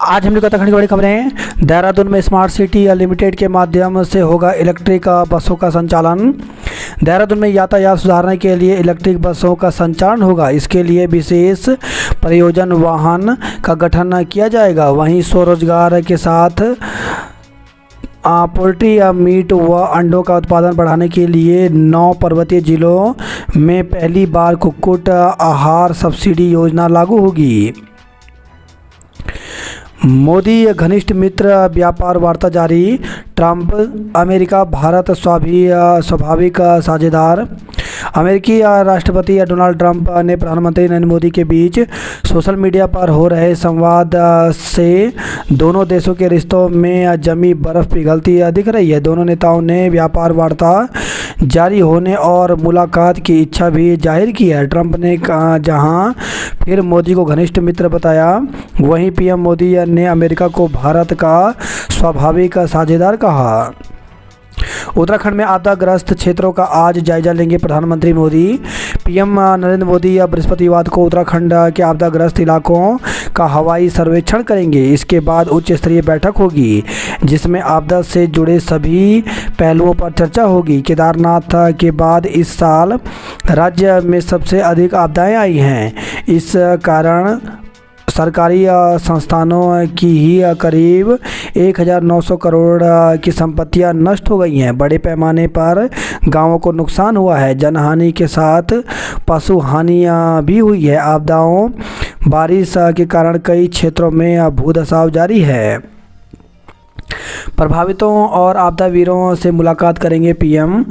आज हम लोग उत्तराखंड की बड़ी खबरें। देहरादून में स्मार्ट सिटी लिमिटेड के माध्यम से होगा इलेक्ट्रिक बसों का संचालन। देहरादून में यातायात सुधारने के लिए इलेक्ट्रिक बसों का संचालन होगा। इसके लिए विशेष परियोजना वाहन का गठन किया जाएगा। वहीं स्वरोजगार के साथ पोल्ट्री या मीट व अंडों का उत्पादन बढ़ाने के लिए 9 पर्वतीय जिलों में पहली बार कुक्कुट आहार सब्सिडी योजना लागू होगी। मोदी घनिष्ठ मित्र, व्यापार वार्ता जारी। ट्रंप, अमेरिका भारत स्वाभाविक साझेदार। अमेरिकी राष्ट्रपति डोनाल्ड ट्रंप ने प्रधानमंत्री नरेंद्र मोदी के बीच सोशल मीडिया पर हो रहे संवाद से दोनों देशों के रिश्तों में जमी बर्फ पिघलती दिख रही है। दोनों नेताओं ने व्यापार वार्ता जारी होने और मुलाकात की इच्छा भी जाहिर की है। ट्रंप ने जहां फिर मोदी को घनिष्ठ मित्र बताया, वहीं पीएम मोदी ने अमेरिका को भारत का स्वाभाविक साझेदार कहा। उत्तराखंड में आपदाग्रस्त क्षेत्रों का आज जायजा लेंगे प्रधानमंत्री मोदी। पीएम नरेंद्र मोदी बृहस्पतिवार को उत्तराखंड के आपदाग्रस्त इलाकों का हवाई सर्वेक्षण करेंगे। इसके बाद उच्च स्तरीय बैठक होगी जिसमें आपदा से जुड़े सभी पहलुओं पर चर्चा होगी। केदारनाथ के बाद इस साल राज्य में सबसे अधिक आपदाएं आई हैं। इस कारण सरकारी संस्थानों की ही करीब 1900 करोड़ की संपत्तियां नष्ट हो गई हैं। बड़े पैमाने पर गांवों को नुकसान हुआ है। जनहानि के साथ पशु हानि भी हुई है। आपदाओं बारिश के कारण कई क्षेत्रों में भूधसाव जारी है। प्रभावितों और आपदा वीरों से मुलाकात करेंगे पीएम।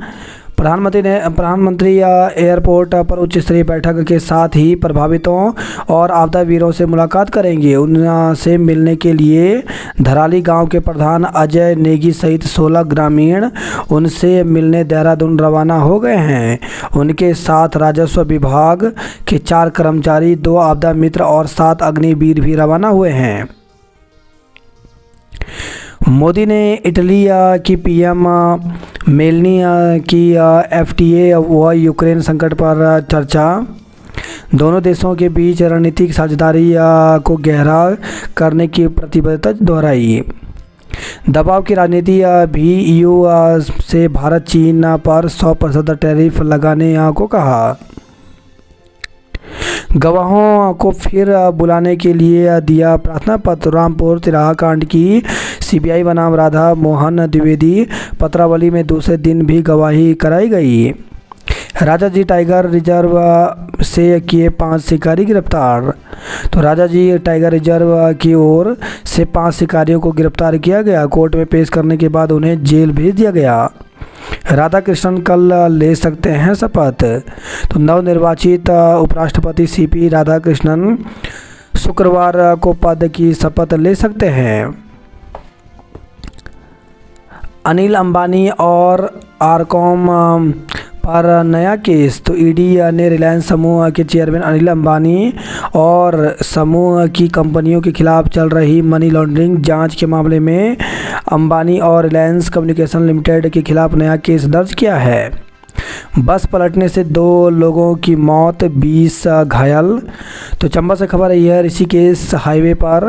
प्रधानमंत्री एयरपोर्ट पर उच्च स्तरीय बैठक के साथ ही प्रभावितों और आपदा वीरों से मुलाकात करेंगे। उनसे मिलने के लिए धराली गांव के प्रधान अजय नेगी सहित 16 ग्रामीण उनसे मिलने देहरादून रवाना हो गए हैं। उनके साथ राजस्व विभाग के 4 कर्मचारी, 2 आपदा मित्र और 7 अग्निवीर भी रवाना हुए हैं। मोदी ने इटली की पीएम मेलनी की एफटीए व यूक्रेन संकट पर चर्चा। दोनों देशों के बीच रणनीतिक साझेदारी को गहरा करने की प्रतिबद्धता दोहराई। दबाव की राजनीति भी ईयू से भारत चीन पर 100% टैरिफ लगाने को कहा। गवाहों को फिर बुलाने के लिए दिया प्रार्थना पत्र। रामपुर तिराहा कांड की सीबीआई बनाम राधा मोहन द्विवेदी पत्रावली में दूसरे दिन भी गवाही कराई गई। राजाजी टाइगर रिजर्व से किए 5 शिकारी गिरफ्तार। तो राजाजी टाइगर रिजर्व की ओर से 5 शिकारियों को गिरफ्तार किया गया। कोर्ट में पेश करने के बाद उन्हें जेल भेज दिया गया। राधा कृष्णन कल ले सकते हैं शपथ। तो नवनिर्वाचित उपराष्ट्रपति सीपी राधाकृष्णन शुक्रवार को पद की शपथ ले सकते हैं। अनिल अंबानी और आरकॉम पर नया केस। तो ईडी ने रिलायंस समूह के चेयरमैन अनिल अंबानी और समूह की कंपनियों के खिलाफ चल रही मनी लॉन्ड्रिंग जांच के मामले में अंबानी और रिलायंस कम्युनिकेशन लिमिटेड के खिलाफ नया केस दर्ज किया है। बस पलटने से 2 लोगों की मौत, 20 घायल। तो चंबा से खबर आई है, ऋषिकेश हाईवे पर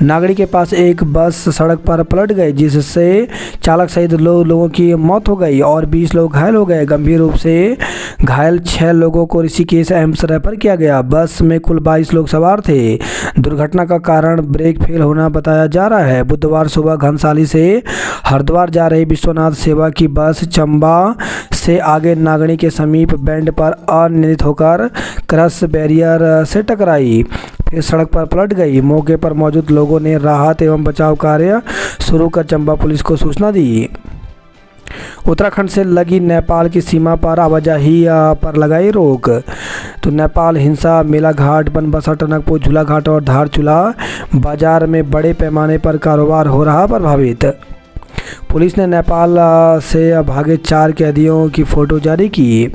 नागड़ी के पास एक बस सड़क पर पलट गई जिससे चालक सहित 2 लोगों की मौत हो गई और 20 लोग घायल हो गए। गंभीर रूप से घायल 6 लोगों को ऋषिकेश एम्स रेफर किया गया। बस में कुल 22 लोग सवार थे। दुर्घटना का कारण ब्रेक फेल होना बताया जा रहा है। बुधवार सुबह घनसाली से हरिद्वार जा रही विश्वनाथ सेवा की बस चंबा से आगे नागणी के समीप बैंड पर अनियंत्रित होकर क्रॉस बैरियर से टकराई, फिर सड़क पर पलट गई। मौके पर मौजूद लोगों ने राहत एवं बचाव कार्य शुरू कर चंबा पुलिस को सूचना दी। उत्तराखंड से लगी नेपाल की सीमा पर आवाजाही पर लगाई रोक। तो नेपाल हिंसा मेला घाट, बनबसा, टनकपुर, झूलाघाट और धारचूला बाजार में बड़े पैमाने पर कारोबार हो रहा प्रभावित। पुलिस ने नेपाल से भागे 4 कैदियों की फ़ोटो जारी की।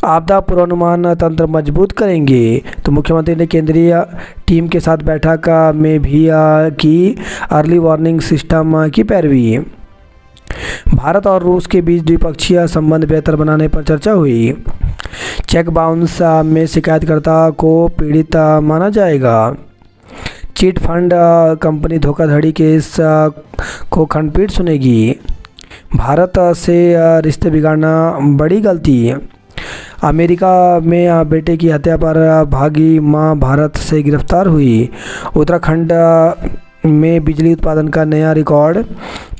आपदा पूर्वानुमान तंत्र मजबूत करेंगे। तो मुख्यमंत्री ने केंद्रीय टीम के साथ बैठक में भी की अर्ली वार्निंग सिस्टम की पैरवी। भारत और रूस के बीच द्विपक्षीय संबंध बेहतर बनाने पर चर्चा हुई। चेक बाउंस में शिकायतकर्ता को पीड़ित माना जाएगा। चिट फंड कंपनी धोखाधड़ी केस को खंडपीठ सुनेगी। भारत से रिश्ते बिगाड़ना बड़ी गलती। अमेरिका में बेटे की हत्या पर भागी मां भारत से गिरफ्तार हुई। उत्तराखंड में बिजली उत्पादन का नया रिकॉर्ड।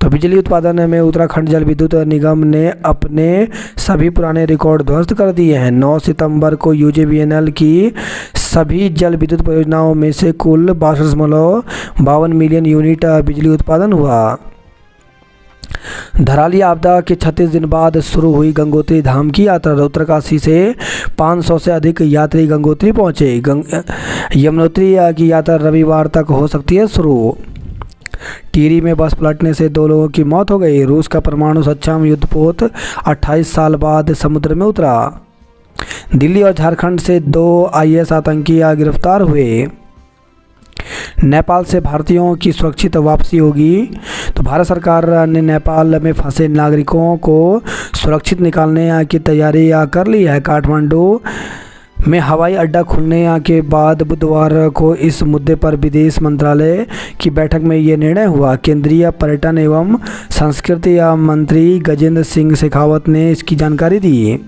तो बिजली उत्पादन में उत्तराखंड जल विद्युत निगम ने अपने सभी पुराने रिकॉर्ड ध्वस्त कर दिए हैं। 9 सितंबर को यूजेवीएनएल की सभी जल विद्युत परियोजनाओं में से कुल 62.52 मिलियन यूनिट बिजली उत्पादन हुआ। धराली आपदा के 36 दिन बाद शुरू हुई गंगोत्री धाम की यात्रा। उत्तरकाशी से 500 से अधिक यात्री गंगोत्री पहुंचे। यमुनोत्री की यात्रा रविवार तक हो सकती है शुरू। टिहरी में बस पलटने से 2 लोगों की मौत हो गई। रूस का परमाणु सक्षम युद्धपोत 28 साल बाद समुद्र में उतरा। दिल्ली और झारखंड से 2 आईएस आतंकी गिरफ्तार हुए। नेपाल से भारतीयों की सुरक्षित वापसी होगी। तो भारत सरकार ने नेपाल में फंसे नागरिकों को सुरक्षित निकालने की तैयारी कर ली है। काठमांडू में हवाई अड्डा खुलने के बाद बुधवार को इस मुद्दे पर विदेश मंत्रालय की बैठक में ये निर्णय हुआ। केंद्रीय पर्यटन एवं संस्कृति मंत्री गजेंद्र सिंह शेखावत ने इसकी जानकारी दी।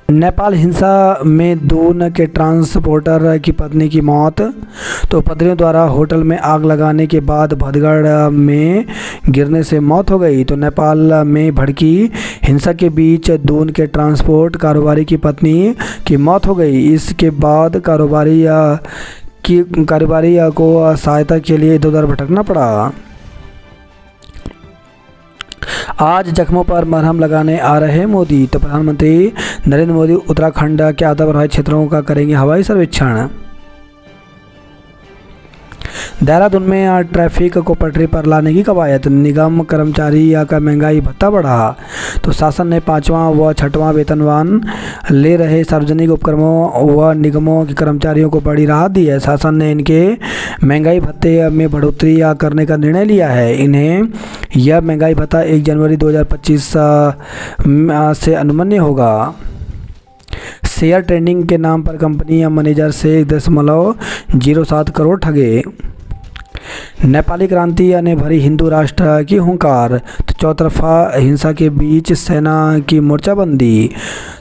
नेपाल हिंसा में दून के ट्रांसपोर्टर की पत्नी की मौत। तो उपद्रवियों द्वारा होटल में आग लगाने के बाद भदगढ़ में गिरने से मौत हो गई। तो नेपाल में भड़की हिंसा के बीच दून के ट्रांसपोर्ट कारोबारी की पत्नी की मौत हो गई। इसके बाद कारोबारी को सहायता के लिए इधर-उधर भटकना पड़ा। आज जख्मों पर मरहम लगाने आ रहे मोदी। तो प्रधानमंत्री नरेंद्र मोदी उत्तराखंड के आधा प्रभावित क्षेत्रों का करेंगे हवाई सर्वेक्षण। देहरादून में ट्रैफिक को पटरी पर लाने की कवायद। निगम कर्मचारी का महंगाई भत्ता बढ़ा। तो शासन ने 5वां व 6वां वेतनमान ले रहे सार्वजनिक उपक्रमों व निगमों के कर्मचारियों को बड़ी राहत दी है। शासन ने इनके महंगाई भत्ते में बढ़ोतरी करने का निर्णय लिया है। इन्हें यह महंगाई भत्ता 1 जनवरी 2025 से अनुमन्य होगा। शेयर ट्रेडिंग के नाम पर कंपनी मैनेजर से 1.07 करोड़ ठगे। नेपाली क्रांति ने भरी हिंदू राष्ट्र की हुंकार। तो चौतरफा हिंसा के बीच सेना की मोर्चाबंदी।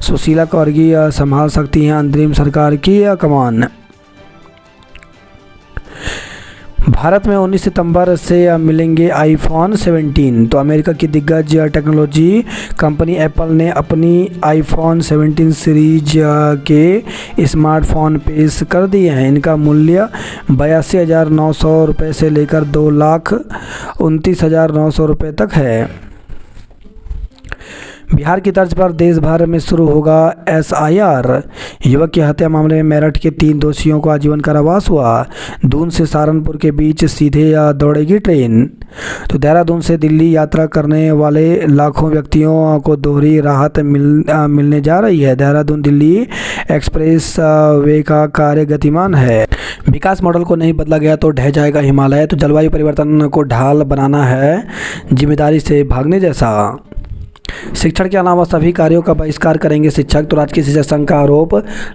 सुशीला कौरगी संभाल सकती हैं अंतरिम सरकार की कमान। भारत में 19 सितंबर से मिलेंगे आईफोन 17। तो अमेरिका की दिग्गज टेक्नोलॉजी कंपनी एप्पल ने अपनी आईफोन 17 सीरीज के स्मार्टफोन पेश कर दिए हैं। इनका मूल्य 82,900 रुपये से लेकर 2,29,900 रुपये तक है। बिहार की तर्ज पर देश भर में शुरू होगा SIR। युवक की हत्या मामले में मेरठ के 3 दोषियों को आजीवन कारावास हुआ। दून से सहारनपुर के बीच सीधे दौड़ेगी ट्रेन। तो देहरादून से दिल्ली यात्रा करने वाले लाखों व्यक्तियों को दोहरी राहत मिलने जा रही है। देहरादून दिल्ली एक्सप्रेस वे का कार्य गतिमान है। विकास मॉडल को नहीं बदला गया तो ढह जाएगा हिमालय। तो जलवायु परिवर्तन को ढाल बनाना है जिम्मेदारी से भागने जैसा। शिक्षण के अलावा सभी कार्यों का बहिष्कार करेंगे शिक्षक। तो राजकीय शिक्षक संघ का आरोप।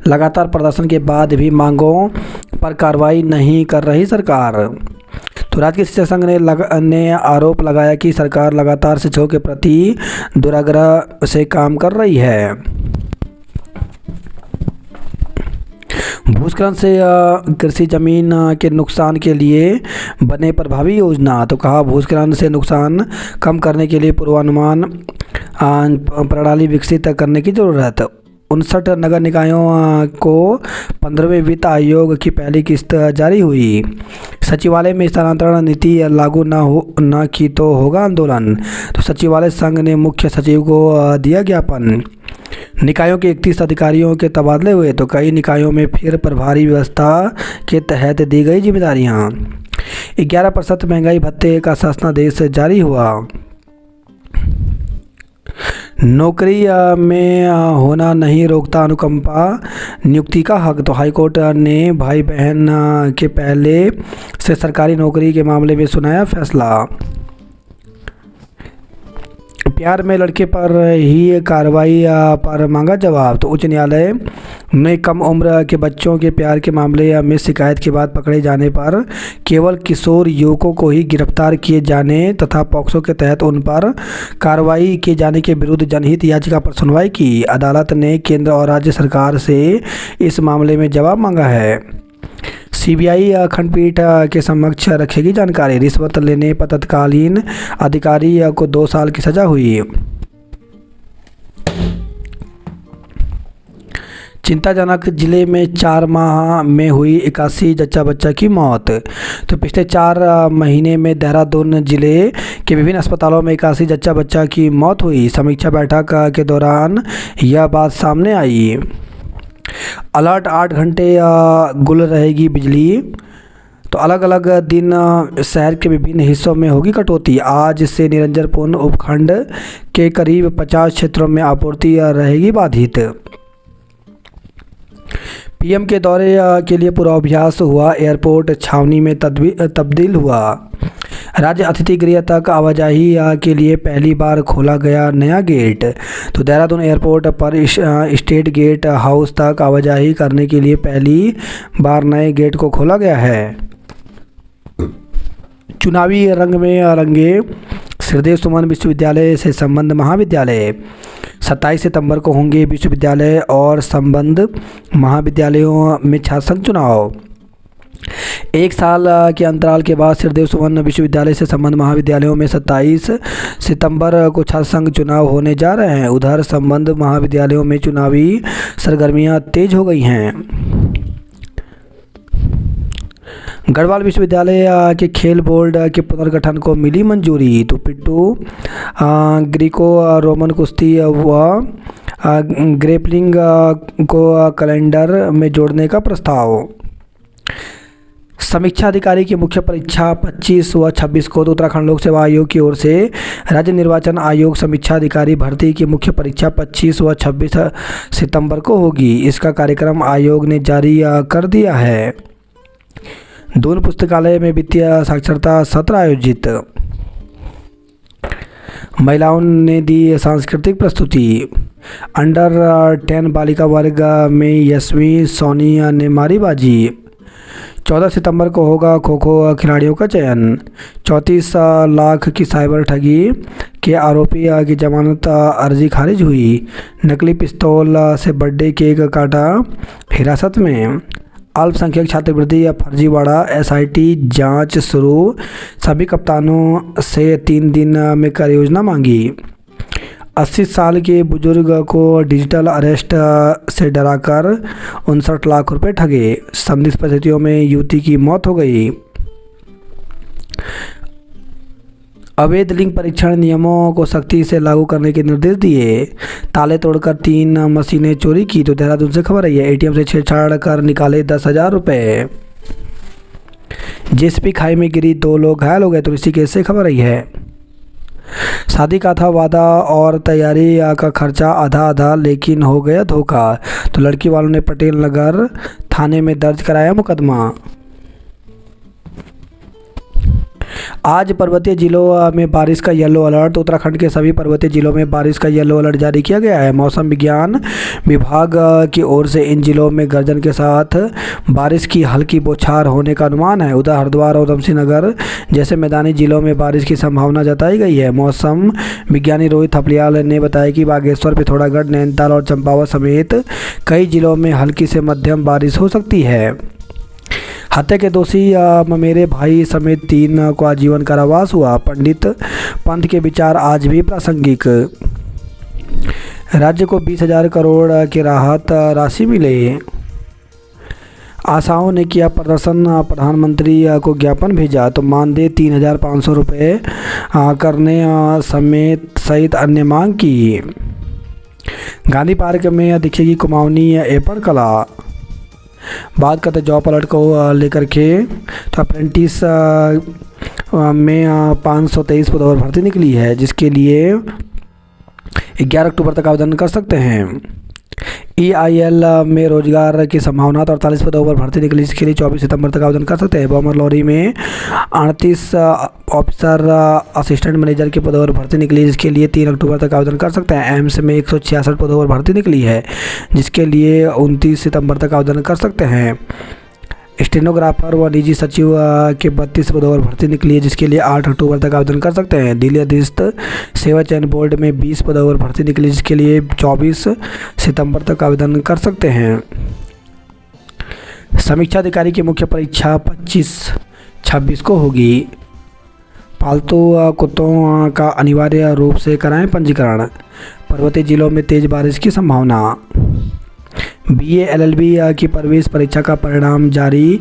लगातार प्रदर्शन के बाद भी मांगों पर कार्रवाई नहीं कर रही सरकार। तो राजकीय शिक्षक संघ ने आरोप लगाया कि सरकार लगातार शिक्षकों के प्रति दुराग्रह से काम कर रही है। भूस्खलन से कृषि जमीन के नुकसान के लिए बने प्रभावी योजना। तो कहा भूस्खलन से नुकसान कम करने के लिए पूर्वानुमान प्रणाली विकसित करने की जरूरत। 59 नगर निकायों को 15वें वित्त आयोग की पहली किस्त जारी हुई। सचिवालय में स्थानांतरण नीति लागू न की तो होगा आंदोलन। तो सचिवालय संघ ने मुख्य सचिव को दिया ज्ञापन। निकायों के 31 अधिकारियों के तबादले हुए। तो कई निकायों में फिर प्रभारी व्यवस्था के तहत दी गई जिम्मेदारियां। 11% महंगाई भत्ते का शासनादेश जारी हुआ। नौकरी में होना नहीं रोकता अनुकंपा नियुक्ति का हक। तो हाईकोर्ट ने भाई बहन के पहले से सरकारी नौकरी के मामले में सुनाया फैसला। प्यार में लड़के पर ही कार्रवाई पर मांगा जवाब। तो उच्च न्यायालय ने कम उम्र के बच्चों के प्यार के मामले में शिकायत के बाद पकड़े जाने पर केवल किशोर युवकों को ही गिरफ्तार किए जाने तथा पॉक्सो के तहत उन पर कार्रवाई किए जाने के विरुद्ध जनहित याचिका पर सुनवाई की। अदालत ने केंद्र और राज्य सरकार से इस मामले में जवाब मांगा है। सीबीआई खंडपीठ के समक्ष रखेगी जानकारी। रिश्वत लेने पर तत्कालीन अधिकारी को 2 साल की सजा हुई। चिंताजनक, जिले में 4 माह में हुई 81 जच्चा बच्चा की मौत। तो पिछले 4 महीने में देहरादून जिले के विभिन्न अस्पतालों में 81 जच्चा बच्चा की मौत हुई। समीक्षा बैठक के दौरान यह बात सामने आई। अलर्ट, 8 घंटे गुल रहेगी बिजली। तो अलग अलग दिन शहर के विभिन्न हिस्सों में होगी कटौती। आज से निरंजनपुर उपखंड के करीब 50 क्षेत्रों में आपूर्ति रहेगी बाधित। पीएम के दौरे के लिए पूर्वाभ्यास हुआ। एयरपोर्ट छावनी में तब्दील हुआ। राज्य अतिथि गृह तक आवाजाही के लिए पहली बार खोला गया नया गेट। तो देहरादून एयरपोर्ट पर स्टेट गेट हाउस तक आवाजाही करने के लिए पहली बार नए गेट को खोला गया है। चुनावी रंग में रंगे श्रीदेव सुमन विश्वविद्यालय से संबंध महाविद्यालय। 27 सितंबर को होंगे विश्वविद्यालय और संबंध महाविद्यालयों में छात्र संघ चुनाव। 1 साल के अंतराल के बाद श्रीदेव सुमन विश्वविद्यालय से संबंध महाविद्यालयों में 27 सितंबर को छात्र संघ चुनाव होने जा रहे हैं। उधर संबंध महाविद्यालयों में चुनावी सरगर्मियां तेज हो गई हैं। गढ़वाल विश्वविद्यालय के खेल बोर्ड के पुनर्गठन को मिली मंजूरी। तो पिट्टू ग्रीको रोमन कुश्ती व ग्रेपलिंग को कैलेंडर में जोड़ने का प्रस्ताव। समीक्षा अधिकारी की मुख्य परीक्षा 25 व 26 को। तो उत्तराखंड लोक सेवा आयोग की ओर से राज्य निर्वाचन आयोग समीक्षा अधिकारी भर्ती की मुख्य परीक्षा 25 व 26 सितंबर को होगी। इसका कार्यक्रम आयोग ने जारी कर दिया है। दून पुस्तकालय में वित्तीय साक्षरता सत्र आयोजित। महिलाओं ने दी सांस्कृतिक प्रस्तुति। अंडर 10 बालिका वर्ग में यशवी सोनी ने मारी बाजी। 14 सितंबर को होगा खो खो खिलाड़ियों का चयन। 34 लाख की साइबर ठगी के आरोपी की जमानत अर्जी खारिज हुई। नकली पिस्तौल से बर्थडे केक काटा, हिरासत में। अल्पसंख्यक छात्रवृत्ति या फर्जीवाड़ा एसआईटी जांच शुरू। सभी कप्तानों से 3 दिन में कार्य योजना मांगी। 80 साल के बुजुर्ग को डिजिटल अरेस्ट से डराकर 59 लाख रुपए ठगे। संदिग्ध परिस्थितियों में युवती की मौत हो गई। अवैध लिंग परीक्षण नियमों को सख्ती से लागू करने के निर्देश दिए। ताले तोड़कर 3 मशीनें चोरी की। तो देहरादून से खबर आई है। एटीएम से छेड़छाड़ कर निकाले 10,000 रुपये। जेसीबी खाई में गिरी 2 लोग घायल हो गए। तो इसी केस से खबर आई है। शादी का था वादा और तैयारी का खर्चा आधा आधा, लेकिन हो गया धोखा। तो लड़की वालों ने पटेल नगर थाने में दर्ज कराया मुकदमा। आज पर्वतीय जिलों में बारिश का येलो अलर्ट। उत्तराखंड के सभी पर्वतीय जिलों में बारिश का येलो अलर्ट जारी किया गया है। मौसम विज्ञान विभाग की ओर से इन जिलों में गर्जन के साथ बारिश की हल्की बौछार होने का अनुमान है। उधर हरिद्वार और उधमसिंह नगर जैसे मैदानी जिलों में बारिश की संभावना जताई गई है। मौसम विज्ञानी रोहित थपलियाल ने बताया कि बागेश्वर, पिथौरागढ़, नैनीताल और चंपावत समेत कई जिलों में हल्की से मध्यम बारिश हो सकती है। हत्या के दोषी ममेरे भाई समेत 3 को आजीवन कारावास हुआ। पंडित पंथ के विचार आज भी प्रासंगिक। राज्य को 20,000 करोड़ की राहत राशि मिले। आशाओं ने किया प्रदर्शन, प्रधानमंत्री को ज्ञापन भेजा। तो मानदेय 3,500 रुपये करने सहित अन्य मांग की। गांधी पार्क में दिखेगी कुमाऊनी एपण कला। बात करते जॉब अलर्ट को लेकर के। तो अप्रेंटिस में 523 पदों पर भर्ती निकली है, जिसके लिए 11 अक्टूबर तक आवेदन कर सकते हैं। EIL में रोजगार की संभावना, तो 48 पदों पर भर्ती निकली, इसके लिए 24 सितंबर तक आवेदन कर सकते हैं। बॉमर लॉरी में 38 ऑफिसर असिस्टेंट मैनेजर के पदों पर भर्ती निकली, जिसके लिए 3 अक्टूबर तक आवेदन कर सकते हैं। एम्स में 166 पदों पर भर्ती निकली है, जिसके लिए 29 सितंबर तक आवेदन कर सकते हैं। स्टेनोग्राफर व निजी सचिव के 32 पदों पर भर्ती निकली है, जिसके लिए 8 अक्टूबर तक आवेदन कर सकते हैं। दिल्ली अधीनस्थ सेवा चयन बोर्ड में 20 पदों पर भर्ती निकली, जिसके लिए 24 सितंबर तक आवेदन कर सकते हैं। समीक्षा अधिकारी की मुख्य परीक्षा 25-26 को होगी। पालतू कुत्तों का अनिवार्य रूप से कराएं पंजीकरण। पर्वतीय जिलों में तेज बारिश की संभावना। BA LLB की प्रवेश परीक्षा का परिणाम जारी,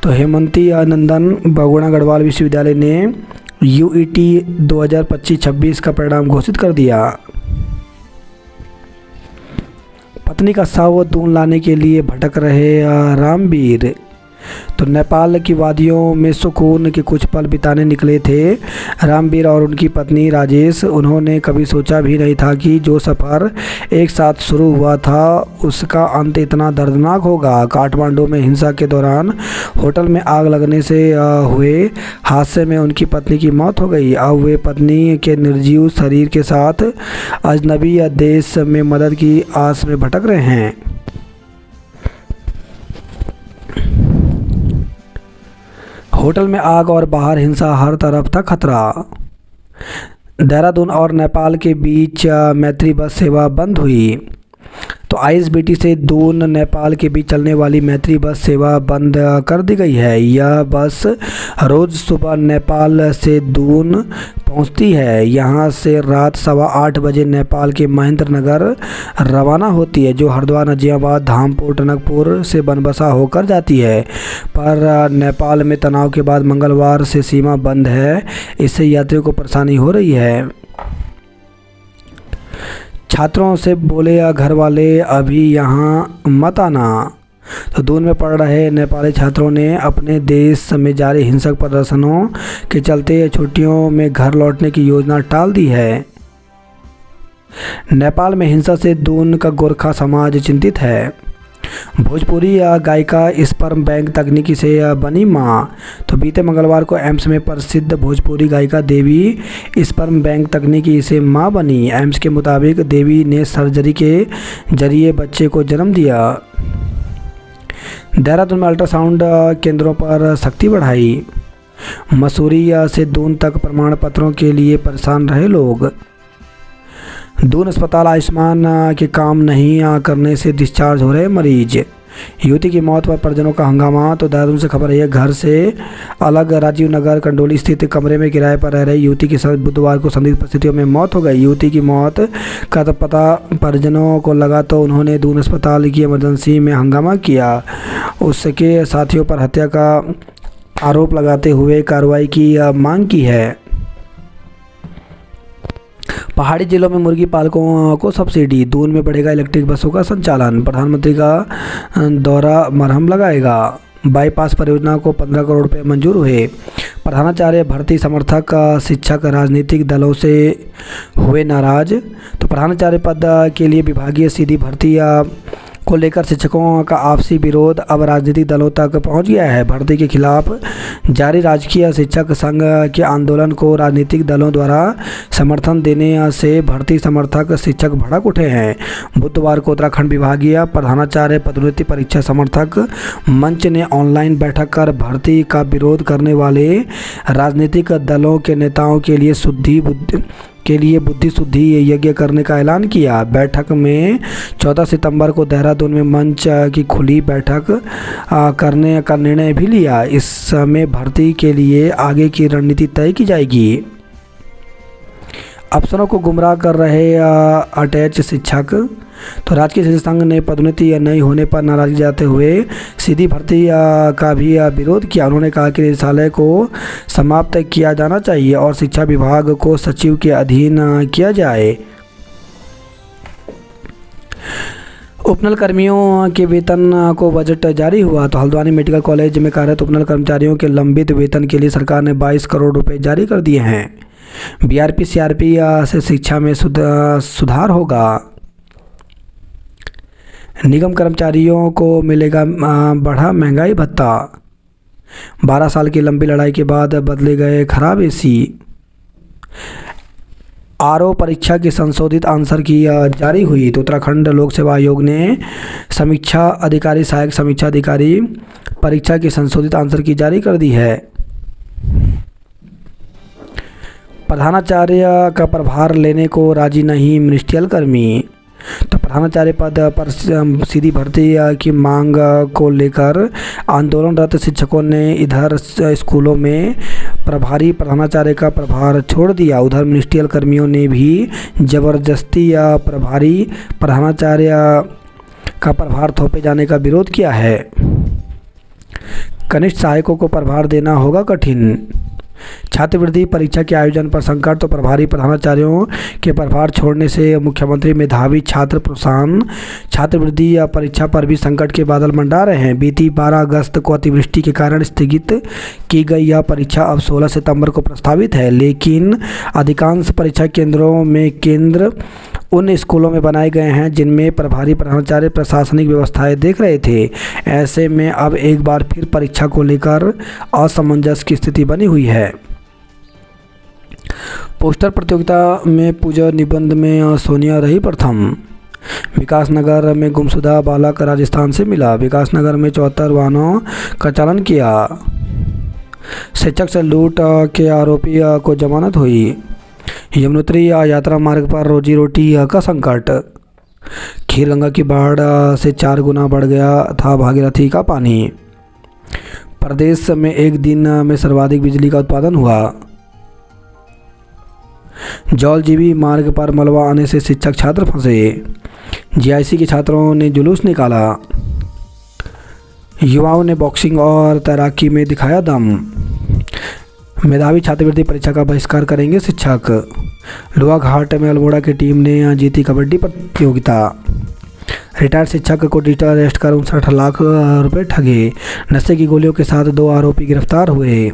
तो हेमंती नंदन बगुड़ा गढ़वाल विश्वविद्यालय ने UET 2025-26 का परिणाम घोषित कर दिया। पत्नी का शव दून लाने के लिए भटक रहे रामवीर, तो नेपाल की वादियों में सुकून के कुछ पल बिताने निकले थे रामवीर और उनकी पत्नी राजेश। उन्होंने कभी सोचा भी नहीं था कि जो सफ़र एक साथ शुरू हुआ था उसका अंत इतना दर्दनाक होगा। काठमांडू में हिंसा के दौरान होटल में आग लगने से हुए हादसे में उनकी पत्नी की मौत हो गई। अब वे पत्नी के निर्जीव शरीर के साथ अजनबी देश में मदद की आस में भटक रहे हैं। होटल में आग और बाहर हिंसा, हर तरफ था खतरा। देहरादून और नेपाल के बीच मैत्री बस सेवा बंद हुई, तो ISBT से दून नेपाल के बीच चलने वाली मैत्री बस सेवा बंद कर दी गई है। यह बस रोज़ सुबह नेपाल से दून पहुंचती है। यहां से रात 8:15 बजे नेपाल के महेंद्र नगर रवाना होती है, जो हरिद्वार, नजियाबाद, धामपुर, टनकपुर से बनबसा होकर जाती है। पर नेपाल में तनाव के बाद मंगलवार से सीमा बंद है, इससे यात्रियों को परेशानी हो रही है। छात्रों से बोले घर वाले अभी यहाँ मत आना, तो दून में पढ़ रहे नेपाली छात्रों ने अपने देश में जारी हिंसक प्रदर्शनों के चलते छुट्टियों में घर लौटने की योजना टाल दी है। नेपाल में हिंसा से दून का गोरखा समाज चिंतित है। भोजपुरी गायिका स्पर्म बैंक तकनीकी से बनी मां, तो बीते मंगलवार को एम्स में प्रसिद्ध भोजपुरी गायिका देवी स्पर्म बैंक तकनीकी से मां बनी। एम्स के मुताबिक देवी ने सर्जरी के जरिए बच्चे को जन्म दिया। देहरादून में अल्ट्रासाउंड केंद्रों पर सख्ती बढ़ाई। मसूरी से दून तक प्रमाण पत्रों के लिए परेशान रहे लोग। दून अस्पताल आयुष्मान के काम नहीं करने से डिस्चार्ज हो रहे मरीज। युवती की मौत पर परिजनों का हंगामा, तो देहरादून से खबर है घर से अलग राजीव नगर कंडोली स्थित कमरे में किराए पर रह रही युवती की बुधवार को संदिग्ध परिस्थितियों में मौत हो गई। युवती की मौत का तो पता परिजनों को लगा, तो उन्होंने दून अस्पताल की इमरजेंसी में हंगामा किया। उसके साथियों पर हत्या का आरोप लगाते हुए कार्रवाई की मांग की है। पहाड़ी जिलों में मुर्गी पालकों को सब्सिडी। दून में बढ़ेगा इलेक्ट्रिक बसों का संचालन। प्रधानमंत्री का दौरा मरहम लगाएगा। बाईपास परियोजना को 15 करोड़ रुपये मंजूर हुए। प्रधानाचार्य भर्ती समर्थक शिक्षक राजनीतिक दलों से हुए नाराज, तो प्रधानाचार्य पद के लिए विभागीय सीधी भर्ती को लेकर शिक्षकों का आपसी विरोध अब राजनीतिक दलों तक पहुंच गया है। भर्ती के खिलाफ जारी राजकीय शिक्षक संघ के आंदोलन को राजनीतिक दलों द्वारा समर्थन देने से भर्ती समर्थक शिक्षक भड़क उठे हैं। बुधवार को उत्तराखंड विभागीय प्रधानाचार्य पदोन्नति परीक्षा समर्थक मंच ने ऑनलाइन बैठक कर भर्ती का विरोध करने वाले राजनीतिक दलों के नेताओं के लिए बुद्धि शुद्धि यज्ञ करने का ऐलान किया। बैठक में 14 सितंबर को देहरादून में मंच की खुली बैठक करने का निर्णय भी लिया। इस समय भर्ती के लिए आगे की रणनीति तय की जाएगी। अफसरों को गुमराह कर रहे अटैच शिक्षक, तो राजकीय शिक्षक संघ ने पदोन्नति नहीं होने पर नाराजगी जताते हुए सीधी भर्ती का भी विरोध किया। उन्होंने कहा कि निदेशालय को समाप्त किया जाना चाहिए और शिक्षा विभाग को सचिव के अधीन किया जाए। उपनल कर्मियों के वेतन को बजट जारी हुआ, तो हल्द्वानी मेडिकल कॉलेज में कार्यरत उपनल कर्मचारियों के लंबित वेतन के लिए सरकार ने 22 करोड़ रुपए जारी कर दिए हैं। BRP CRP से शिक्षा में सुधार होगा। निगम कर्मचारियों को मिलेगा बढ़ा महंगाई भत्ता। 12 साल की लंबी लड़ाई के बाद बदले गए खराब एसी। आरओ परीक्षा की संशोधित आंसर की जारी हुई। तो उत्तराखंड लोक सेवा आयोग ने समीक्षा अधिकारी सहायक समीक्षा अधिकारी परीक्षा की संशोधित आंसर की जारी कर दी है। प्रधानाचार्य का प्रभार लेने को राजी नहीं मिनिस्ट्रियल कर्मी। तो प्रधानाचार्य पद पर सीधी भर्ती की मांग को लेकर आंदोलनरत शिक्षकों ने इधर स्कूलों में प्रभारी प्रधानाचार्य का प्रभार छोड़ दिया, उधर मिनिस्ट्रियल कर्मियों ने भी जबरदस्ती प्रभारी प्रधानाचार्य का प्रभार थोपे जाने का विरोध किया है। कनिष्ठ सहायकों को प्रभार देना होगा कठिन। छात्रवृत्ति परीक्षा के आयोजन पर संकट। तो प्रभारी प्रधानाचार्यों के प्रभार छोड़ने से मुख्यमंत्री मेधावी छात्र प्रोत्साहन छात्रवृत्ति परीक्षा पर भी संकट के बादल मंडरा रहे हैं। बीती 12 अगस्त को अतिवृष्टि के कारण स्थगित की गई यह परीक्षा अब 16 सितंबर को प्रस्तावित है, लेकिन अधिकांश परीक्षा केंद्रों में केंद्र उन स्कूलों में बनाए गए हैं जिनमें प्रभारी प्रधानाचार्य प्रशासनिक व्यवस्थाएं देख रहे थे। ऐसे में अब एक बार फिर परीक्षा को लेकर असमंजस की स्थिति बनी हुई है। पोस्टर प्रतियोगिता में पूजा निबंध में सोनिया रही प्रथम। विकासनगर में गुमशुदा बालक राजस्थान से मिला। विकासनगर में 74 वाहनों का चालन किया। शिक्षक से लूट के आरोपी को जमानत हुई। यमुनोत्री यात्रा मार्ग पर रोजी रोटी का संकट। खीरगंगा की बाढ़ से 4 गुना बढ़ गया था भागीरथी का पानी। प्रदेश में एक दिन में सर्वाधिक बिजली का उत्पादन हुआ। जौलजीबी मार्ग पर मलबा आने से शिक्षक छात्र फंसे। जीआईसी के छात्रों ने जुलूस निकाला। युवाओं ने बॉक्सिंग और तैराकी में दिखाया दम। मेधावी छात्रवृत्ति परीक्षा का बहिष्कार करेंगे शिक्षक। लोहाघाट में अल्मोड़ा की टीम ने जीती कबड्डी प्रतियोगिता। रिटायर्ड शिक्षक को डिजिटल अरेस्ट कर 59 लाख रुपए ठगे। नशे की गोलियों के साथ 2 आरोपी गिरफ्तार हुए।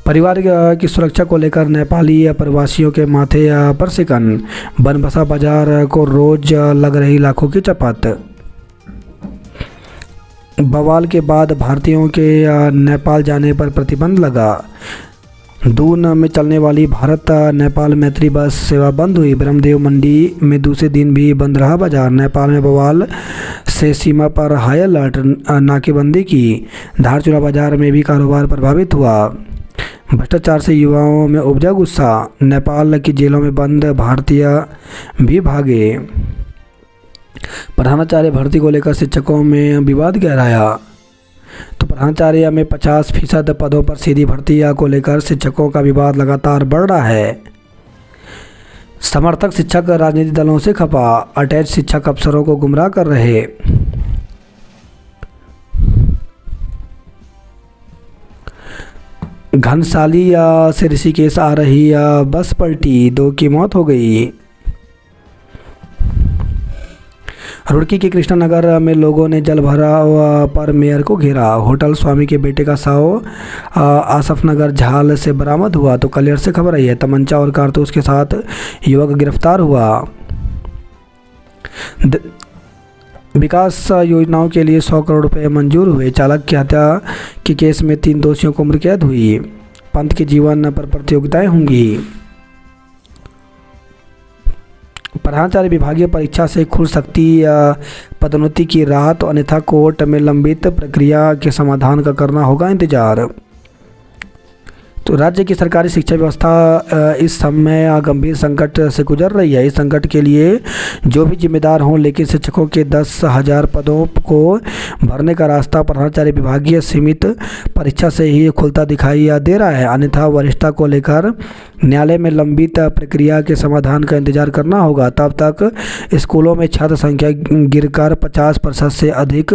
परिवार की सुरक्षा को लेकर नेपाली प्रवासियों के माथे पर शिकन। बनबसा बाजार को रोज लग रही लाखों की चपत। बवाल के बाद भारतीयों के नेपाल जाने पर प्रतिबंध लगा। दून में चलने वाली भारत नेपाल मैत्री बस सेवा बंद हुई। ब्रह्मदेव मंडी में दूसरे दिन भी बंद रहा बाजार। नेपाल में बवाल से सीमा पर हाई अलर्ट, नाकेबंदी की। धारचूला बाजार में भी कारोबार प्रभावित हुआ। भ्रष्टाचार से युवाओं में उपजा गुस्सा। नेपाल की जेलों में बंद भारतीय भी भागे। प्रधानाचार्य भर्ती को लेकर शिक्षकों में विवाद गहराया। तो प्रधानाचार्य में 50% पदों पर सीधी भर्ती को लेकर शिक्षकों का विवाद लगातार बढ़ रहा है। समर्थक शिक्षक राजनीतिक दलों से खफा। अटैच शिक्षक अफसरों को गुमराह कर रहे। घनसाली से ऋषिकेश आ रही बस पलटी, 2 की मौत हो गई। रुड़की के कृष्णानगर में लोगों ने जल भराव पर मेयर को घेरा। होटल स्वामी के बेटे का शव आसफनगर झाल से बरामद हुआ। तो कलियर से खबर आई है। तमंचा और कारतूस के साथ युवक गिरफ्तार हुआ। विकास योजनाओं के लिए 100 करोड़ रुपए मंजूर हुए। चालक की हत्या के केस में 3 दोषियों को उम्र कैद हुई। पंत के जीवन पर प्रतियोगिताएं होंगी। प्रधानाचार्य विभागीय परीक्षा से खुल सकती पदोन्नति की राह, तो अन्यथा कोर्ट में लंबित प्रक्रिया के समाधान का करना होगा इंतजार। तो राज्य की सरकारी शिक्षा व्यवस्था इस समय गंभीर संकट से गुजर रही है। इस संकट के लिए जो भी जिम्मेदार हों, लेकिन शिक्षकों के 10,000 पदों को भरने का रास्ता प्रधानाचार्य विभागीय सीमित परीक्षा से ही खुलता दिखाई दे रहा है। अन्यथा वरिष्ठता को लेकर न्यायालय में लंबित प्रक्रिया के समाधान का इंतजार करना होगा। तब तक स्कूलों में छात्र संख्या गिरकर 50% से अधिक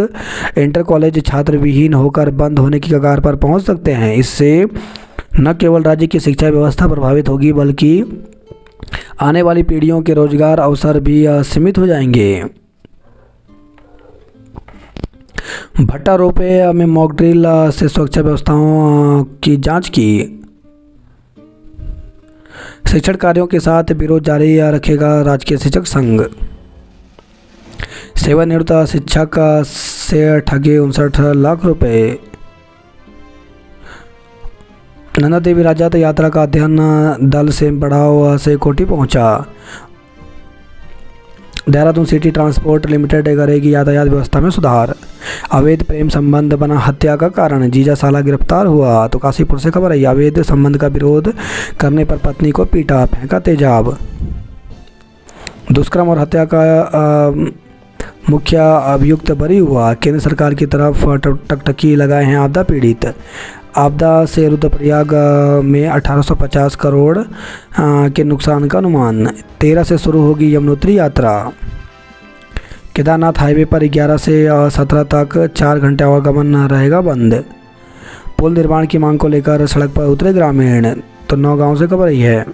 इंटर कॉलेज छात्र विहीन होकर बंद होने की कगार पर पहुंच सकते हैं। इससे न केवल राज्य की शिक्षा व्यवस्था प्रभावित होगी, बल्कि आने वाली पीढ़ियों के रोजगार अवसर भी सीमित हो जाएंगे। भट्टा रोपे में मॉक ड्रिल से सुरक्षा व्यवस्थाओं की जांच की। शिक्षण कार्यों के साथ विरोध जारी रखेगा राजकीय शिक्षक संघ। सेवानिवृत्त शिक्षक से ठगे 59 लाख रुपए। नंदा देवी राज्य यात्रा का अध्ययन दल से बढ़ाव से कोटी पहुंचा। देहरादून सिटी ट्रांसपोर्ट लिमिटेड करेगी यातायात व्यवस्था में सुधार। अवैध प्रेम संबंध बना हत्या का कारण, जीजा साला गिरफ्तार हुआ। तो काशीपुर से खबर है, अवैध संबंध का विरोध करने पर पत्नी को पीटा, फेंका तेजाब। दुष्कर्म और हत्या का मुख्य अभियुक्त बरी हुआ। केंद्र सरकार की तरफ टकटकी लगाए हैं आपदा पीड़ित। आपदा से रुद्रप्रयाग में 1850 करोड़ के नुकसान का अनुमान। 13 से शुरू होगी यमुनोत्री यात्रा। केदारनाथ हाईवे पर 11 से 17 तक 4 घंटे आवागमन रहेगा बंद। पुल निर्माण की मांग को लेकर सड़क पर उतरे ग्रामीण। तो 9 गांव से खबर ही है।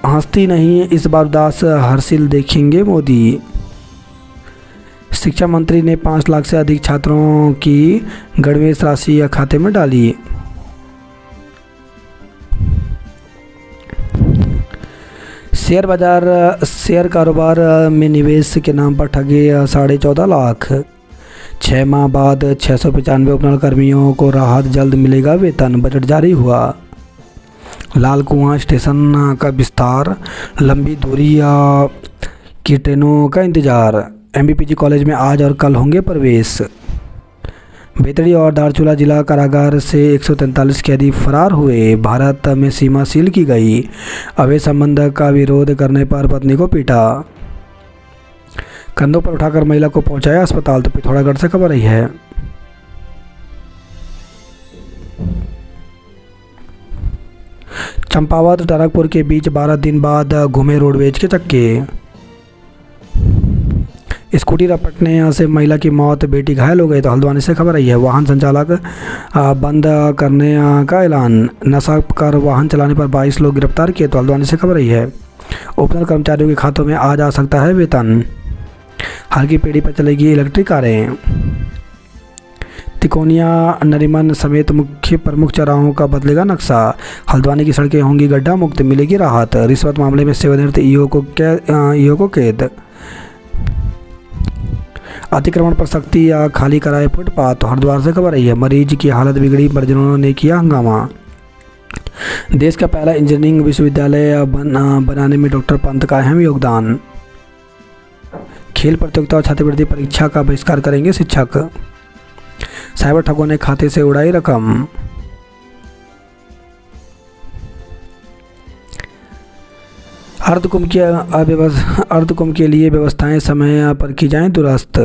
हंसती नहीं इस बार उदास हर्षिल देखेंगे मोदी। शिक्षा मंत्री ने 5 लाख से अधिक छात्रों की गणवेश राशि खाते में डाली। शेयर कारोबार में निवेश के नाम पर ठगे 14.5 लाख। 6 माह बाद 695 उपनल कर्मियों को राहत, जल्द मिलेगा वेतन। बजट जारी हुआ। लाल कुआं स्टेशन का विस्तार, लंबी दूरी की ट्रेनों का इंतजार। एमबीपीजी कॉलेज में आज और कल होंगे प्रवेश। बेतड़ी और दारचूला जिला कारागार से 143 कैदी फरार हुए। भारत में सीमा सील की गई। अवैध संबंध का विरोध करने पर पत्नी को पीटा। कंधों पर उठाकर महिला को पहुंचाया अस्पताल। तो पिथौरागढ़ से खबर आई है। चंपावत टनकपुर के बीच 12 दिन बाद घूमे रोडवेज के चक्के। स्कूटी रपटने से महिला की मौत, बेटी घायल हो गई। तो हल्द्वानी से खबर आई है। वाहन संचालक बंद करने का ऐलान। नशा कर वाहन चलाने पर 22 लोग गिरफ्तार किए। तो हल्द्वानी से खबर आई है। ओपनर कर्मचारियों के खातों में आज आ सकता है वेतन। हर की पीढ़ी पर चलेगी इलेक्ट्रिक कारें। तिकोनिया नरीमन समेत मुख्य प्रमुख चौराहों का बदलेगा नक्शा। हल्द्वानी की सड़कें होंगी गड्ढा मुक्त, मिलेगी राहत। रिश्वत मामले में सेवानिवृत्त ईओ को कैद। अतिक्रमण पर सख्ती या खाली कराए फुटपाथ। तो हरिद्वार से खबर आई है। मरीज की हालत बिगड़ी, परिजनों ने किया हंगामा। देश का पहला इंजीनियरिंग विश्वविद्यालय बनाने में डॉक्टर पंत का अहम योगदान। खेल प्रतियोगिता और छात्रवृत्ति परीक्षा का बहिष्कार करेंगे शिक्षक। साइबर ठगों ने खाते से उड़ाई रकम। अर्धकुंभ के लिए व्यवस्थाएं समय पर की जाएं दुरुस्त।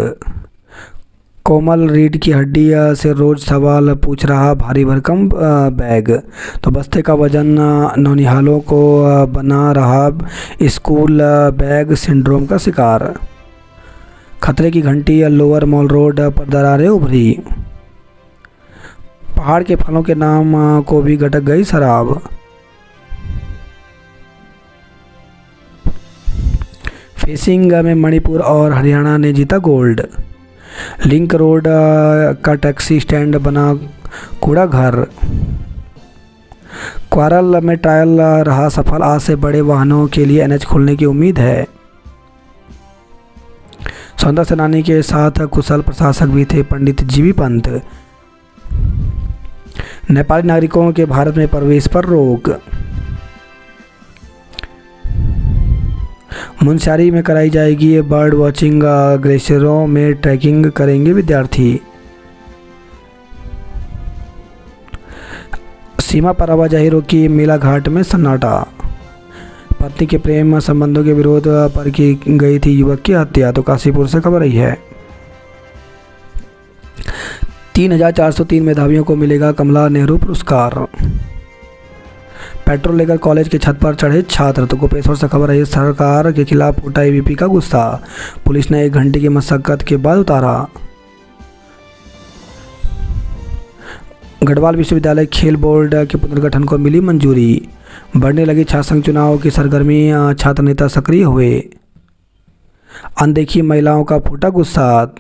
कोमल रीढ़ की हड्डी से रोज सवाल पूछ रहा भारी भरकम बैग। तो बस्ते का वजन नौनिहालों को बना रहा स्कूल बैग सिंड्रोम का शिकार। खतरे की घंटी लोअर मॉल रोड पर दरारें उभरी। पहाड़ के फलों के नाम को भी गटक गई शराब। फेसिंग में मणिपुर और हरियाणा ने जीता गोल्ड। लिंक रोड का टैक्सी स्टैंड बना कूड़ा घर। क्वारल में ट्रायल रहा सफल। आज से बड़े वाहनों के लिए एनएच खुलने की उम्मीद है। स्वतंत्रता सेनानी के साथ कुशल प्रशासक भी थे पंडित जीवी पंत। नेपाली नागरिकों के भारत में प्रवेश पर रोक। मुनस्यारी में कराई जाएगी बर्ड वॉचिंग। ग्लेशियरों में ट्रैकिंग करेंगे विद्यार्थी। सीमा पर आवाजाही रोकी, मेला घाट में सन्नाटा। पत्नी के प्रेम संबंधों के विरोध पर की गई थी युवक की हत्या। तो काशीपुर से खबर आई है। 3403 मेधावियों को मिलेगा कमला नेहरू पुरस्कार। पेट्रोल लेकर कॉलेज के छत पर चढ़े छात्र। तो गोपेश्वर से खबर है। सरकार के खिलाफ उठा एबीवीपी का गुस्सा। पुलिस ने 1 घंटे की मशक्कत के बाद उतारा। गढ़वाल विश्वविद्यालय खेल बोर्ड के पुनर्गठन को मिली मंजूरी। बढ़ने लगी छात्र संघ चुनाव की सरगर्मी, छात्र नेता सक्रिय हुए। अनदेखी महिलाओं का फूटा गुस्सा।